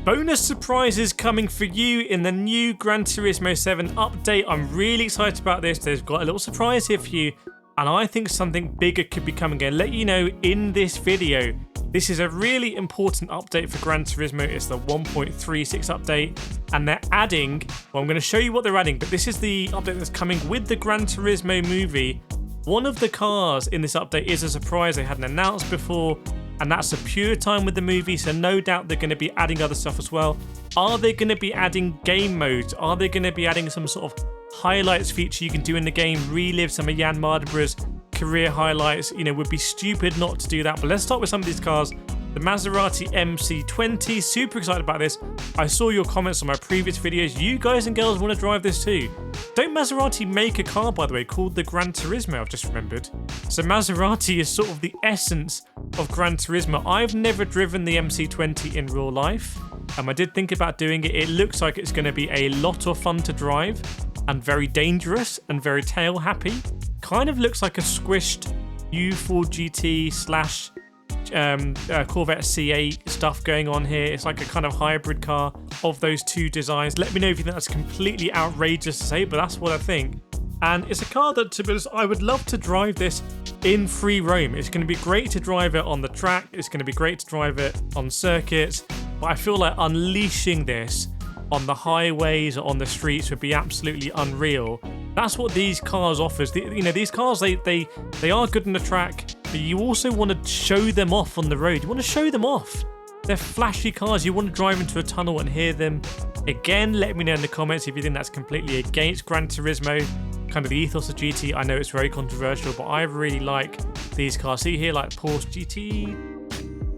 bonus surprises coming for you in the new Gran Turismo 7 update. I'm really excited about this. They've got a little surprise here for you, and I think something bigger could be coming. I'll let you know in this video. This is a really important update for Gran Turismo. It's the 1.36 update, and they're adding, well, I'm going to show you what they're adding, but this is the update that's coming with the Gran Turismo movie. One of the cars in this update is a surprise they hadn't announced before, and that's a pure time with the movie, so no doubt they're going to be adding other stuff as well. Are they going to be adding game modes? Are they going to be adding some sort of highlights feature you can do in the game, relive some of Jan Mardenborough's career highlights? You know, would be stupid not to do that. But let's start with some of these cars. The Maserati MC20, super excited about this. I saw your comments on my previous videos. You guys and girls want to drive this too. Don't Maserati make a car, by the way, called the Gran Turismo, I've just remembered. So Maserati is sort of the essence of Gran Turismo. I've never driven the MC20 in real life. I did think about doing it. It looks like it's going to be a lot of fun to drive and very dangerous and very tail happy. Kind of looks like a squished U4 GT slash Corvette C8 stuff going on here. It's like a kind of hybrid car of those two designs. Let me know if you think that's completely outrageous to say, but that's what I think. And it's a car that, to be honest, I would love to drive this in free roam. It's going to be great to drive it on the track. It's going to be great to drive it on circuits. But I feel like unleashing this on the highways or on the streets would be absolutely unreal. That's what these cars offers. You know, these cars, they are good on the track, but you also want to show them off on the road. You want to show them off. They're flashy cars. You want to drive into a tunnel and hear them. Again, let me know in the comments if you think that's completely against Gran Turismo, kind of the ethos of GT. I know it's very controversial, but I really like these cars. See here, like Porsche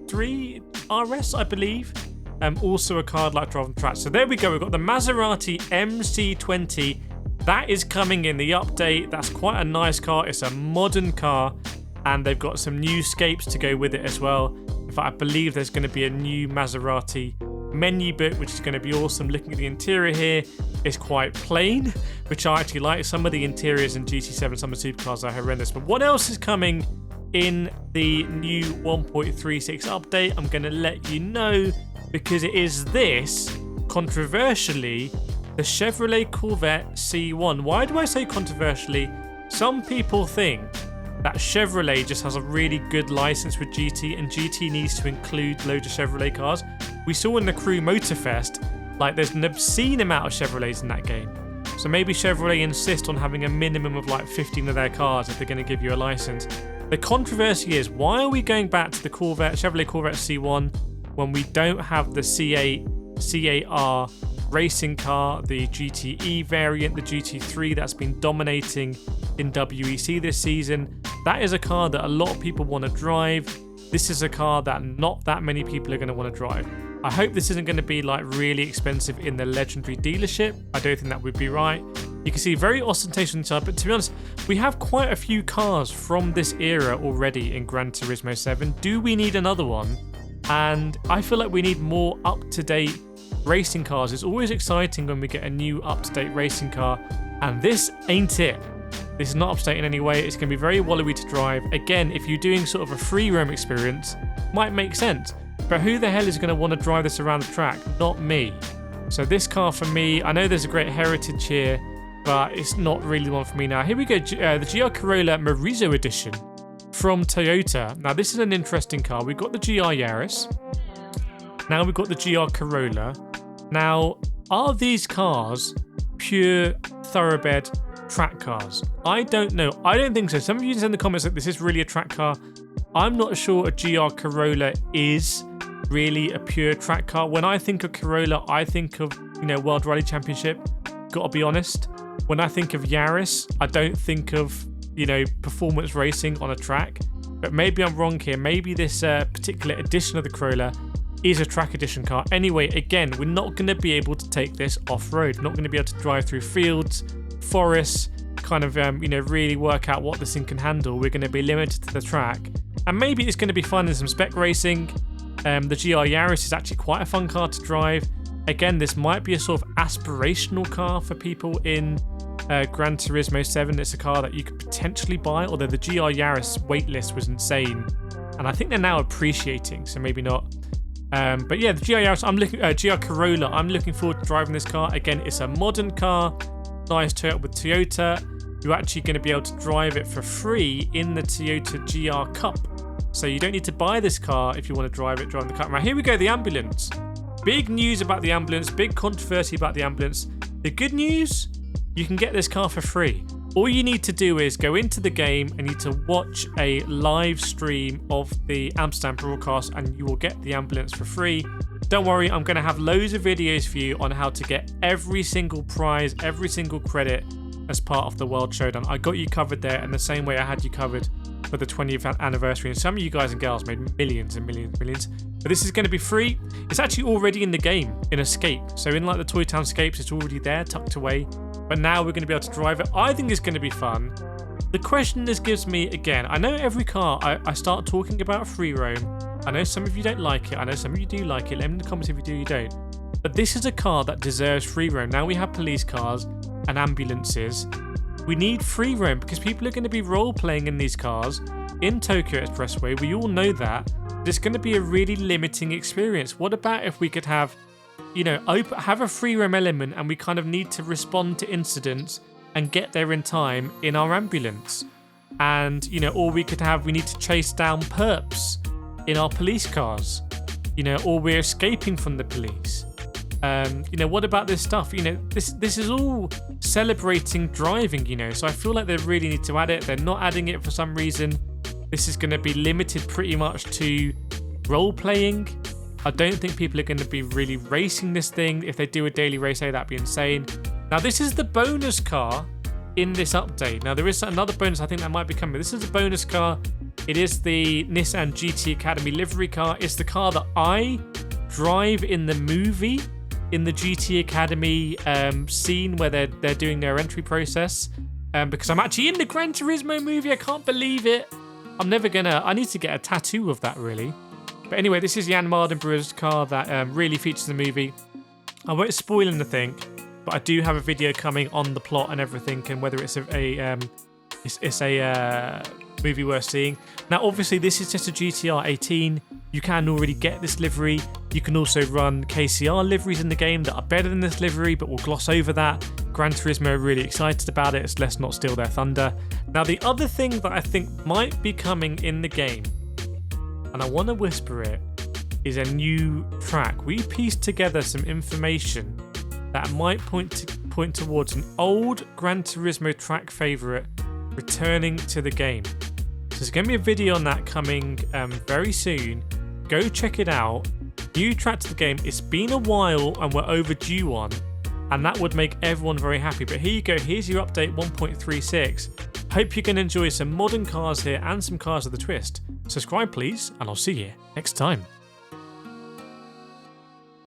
GT3 RS, I believe. Also a car I'd like to drive on track. So there we go. We've got the Maserati MC20. That is coming in the update. That's quite a nice car. It's a modern car, and they've got some new scapes to go with it as well. In fact, I believe there's going to be a new Maserati menu book, which is going to be awesome. Looking at the interior here, it's quite plain, which I actually like. Some of the interiors in GT7, some of the supercars are horrendous. But what else is coming in the new 1.36 update? I'm going to let you know, because it is this, controversially, the Chevrolet Corvette C1. Why do I say controversially? Some people think that Chevrolet just has a really good license with GT, and GT needs to include loads of Chevrolet cars. We saw in the Crew Motorfest, like, there's an obscene amount of Chevrolets in that game. So maybe Chevrolet insist on having a minimum of like 15 of their cars if they're going to give you a license. The controversy is, why are we going back to the Chevrolet Corvette C1 when we don't have the C8, C8R racing car, the GTE variant, the GT3 that's been dominating in WEC this season? That is a car that a lot of people want to drive. This is a car that not that many people are going to want to drive. I hope this isn't going to be like really expensive in the legendary dealership. I don't think that would be right. You can see very ostentatious inside, but to be honest, we have quite a few cars from this era already in Gran Turismo 7. Do we need another one? And I feel like we need more up-to-date racing cars. It's always exciting when we get a new up-to-date racing car, and this ain't it. This is not up-to-date in any way. It's going to be very wallowy to drive. Again, if you're doing sort of a free roam experience, might make sense. But who the hell is going to want to drive this around the track? Not me. So this car for me, I know there's a great heritage here, but it's not really one for me now. Here we go, the GR Corolla Morizo Edition from Toyota. Now this is an interesting car. We've got the GR Yaris. Now we've got the GR Corolla. Now, are these cars pure thoroughbred track cars? I don't know. I don't think so. Some of you said in the comments that this is really a track car. I'm not sure a GR Corolla is really a pure track car. When I think of Corolla, I think of, World Rally Championship. Gotta be honest. When I think of Yaris, I don't think of, performance racing on a track. But maybe I'm wrong here. Maybe this particular edition of the Corolla is a track edition car. Anyway, again, we're not going to be able to take this off-road. We're not going to be able to drive through fields, forests, kind of, really work out what this thing can handle. We're going to be limited to the track. And maybe it's going to be fun in some spec racing. The GR Yaris is actually quite a fun car to drive. Again, this might be a sort of aspirational car for people in Gran Turismo 7. It's a car that you could potentially buy, although the GR Yaris waitlist was insane. And I think they're now appreciating, so maybe not. But yeah, the GR Yaris, GR Corolla, I'm looking forward to driving this car. Again, it's a modern car, nice Toyota with Toyota. You're actually going to be able to drive it for free in the Toyota GR Cup. So you don't need to buy this car if you want to drive the car. Now here we go, the ambulance. Big news about the ambulance, big controversy about the ambulance. The good news, you can get this car for free. All you need to do is go into the game and you need to watch a live stream of the Amsterdam broadcast and you will get the ambulance for free. Don't worry, I'm going to have loads of videos for you on how to get every single prize, every single credit as part of the World Showdown. I got you covered there in the same way I had you covered for the 20th anniversary. And some of you guys and girls made millions and millions and millions. But this is going to be free. It's actually already in the game, in Escape. So in like the Toy Town Escapes, it's already there, tucked away. But now we're going to be able to drive it. I think it's going to be fun. The question this gives me, again, I know every car I start talking about free roam. I know some of you don't like it. I know some of you do like it. Let me in the comments if you do, you don't. But this is a car that deserves free roam. Now we have police cars and ambulances. We need free roam because people are going to be role-playing in these cars in Tokyo Expressway. We all know that. It's going to be a really limiting experience. What about if we could have, you know, have a free roam element and we kind of need to respond to incidents and get there in time in our ambulance? And, you know, or we need to chase down perps in our police cars, you know, or we're escaping from the police. You know, what about this stuff? You know, this is all celebrating driving, you know, so I feel like they really need to add it. They're not adding it for some reason. This is going to be limited pretty much to role-playing. I don't think people are going to be really racing this thing. If they do a daily race, that'd be insane. Now, this is the bonus car in this update. Now, there is another bonus I think that might be coming. This is a bonus car. It is the Nissan GT Academy livery car. It's the car that I drive in the movie, in the GT Academy scene where they're doing their entry process. Because I'm actually in the Gran Turismo movie. I can't believe it. I need to get a tattoo of that, really. But anyway, this is Jan Mardenborough's car that really features the movie. I won't spoil anything, but I do have a video coming on the plot and everything, and whether it's a movie worth seeing. Now, obviously, this is just a GTR 18. You can already get this livery. You can also run KCR liveries in the game that are better than this livery, but we'll gloss over that. Gran Turismo are really excited about it, so let's not steal their thunder. Now, the other thing that I think might be coming in the game, and I want to whisper it, is a new track. We pieced together some information that might point towards an old Gran Turismo track favourite returning to the game. So there's going to be a video on that coming very soon. Go check it out. New track to the game. It's been a while and we're overdue on, and that would make everyone very happy. But here you go. Here's your update 1.36. Hope you can enjoy some modern cars here and some cars with a twist. Subscribe, please, and I'll see you next time.